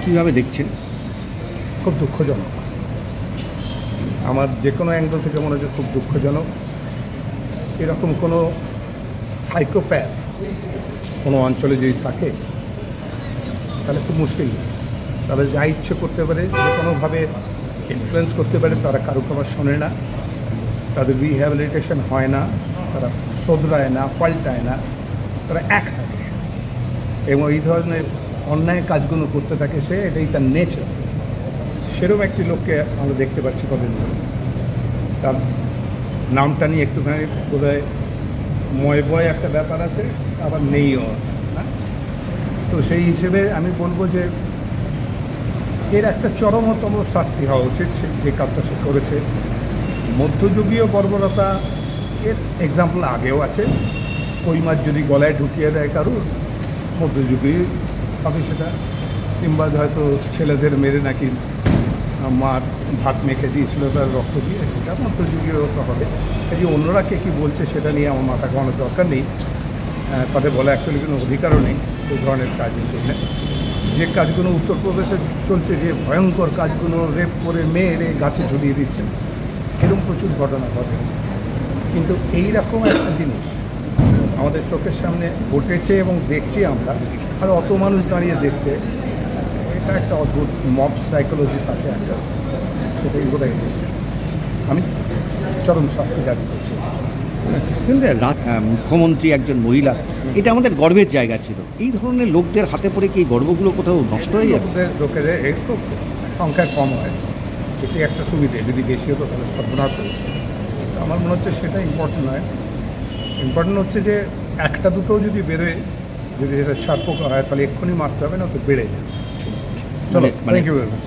কীভাবে দেখছেন? খুব দুঃখজনক। আমার যে কোনো অ্যাঙ্গেল থেকে মনে হচ্ছে খুব দুঃখজনক। এরকম কোনো সাইকোপ্যাথ কোনো অঞ্চলে যদি থাকে তাহলে খুব মুশকিল। তারা যা ইচ্ছে করতে পারে, যে কোনোভাবে ইনফ্লুয়েন্স করতে পারে। তারা কারো কথা শোনে না, তাদের রিহ্যাবিলিটেশন হয় না, তারা শোধরায় না, পাল্টায় না, তারা এক থাকে এবং এই ধরনের অন্যায় কাজগুলো করতে থাকে। এটাই তার নেচার। সেরকম একটি লোককে আমরা দেখতে পাচ্ছি কদিন ধরে। তার নামটা নিয়ে একটুখানি বোধহয় ময় একটা ব্যাপার আছে, আবার নেইও না। তো সেই হিসেবে আমি বলবো যে এর একটা চরমতম শাস্তি হওয়া উচিত। যে কাজটা সে করেছে মধ্যযুগীয় বর্বরতা, এর এক্সাম্পল আগেও আছে। কই মাছ যদি গলায় ঢুকিয়ে দেয় কারুর, মধ্যযুগীয় হবে সেটা। কিংবা হয়তো ছেলেদের মেরে নাকি মার ভাত মেখে দিয়েছিল তার রক্ত দিয়ে, এটা মধ্যযুগীয় হবে। এই অন্যরা কে কী বলছে সেটা নিয়ে আমার মাথা ঘামানোর দরকার নেই। তাদের বলা অ্যাকচুয়ালি কোনো অধিকারও নেই সেই ধরনের কাজের জন্য। যে কাজগুলো উত্তরপ্রদেশে চলছে, যে ভয়ঙ্কর কাজগুলো, রেপ করে মেয়েরে গাছে ঝুলিয়ে দিচ্ছেন, এরকম প্রচুর ঘটনা ঘটে। কিন্তু এইরকম একটা জিনিস আমাদের চোখের সামনে ঘটেছে এবং দেখছি আমরা, আর অত মানুষ দাঁড়িয়ে দেখছে। এটা একটা অদ্ভুত মব সাইকোলজি থাকে একটা, সেটাই বোধহয় হচ্ছে। আমি চরম শাস্তি দাবি করছি। কিন্তু মুখ্যমন্ত্রী একজন মহিলা, এটা আমাদের গর্বের জায়গা ছিল। এই ধরনের লোকদের হাতে পড়ে কি এই গর্বগুলো কোথাও নষ্ট হয়ে যাবে? লোকেদের একটু সংখ্যায় কম হয়, সেটি একটা সুবিধে। যদি বেশি হতো তাহলে সর্বনাশ হতো। আমার মনে হচ্ছে সেটা ইম্পর্টেন্ট নয়। ইম্পর্টেন্ট হচ্ছে যে একটা দুটো যদি বেরোয়, যদি সেটা ছাড়পোকা হয়, তাহলে এক্ষুনি মারতে হবে না, তো বেড়ে যায়। চলো, থ্যাংক ইউ ভেরি মাচ।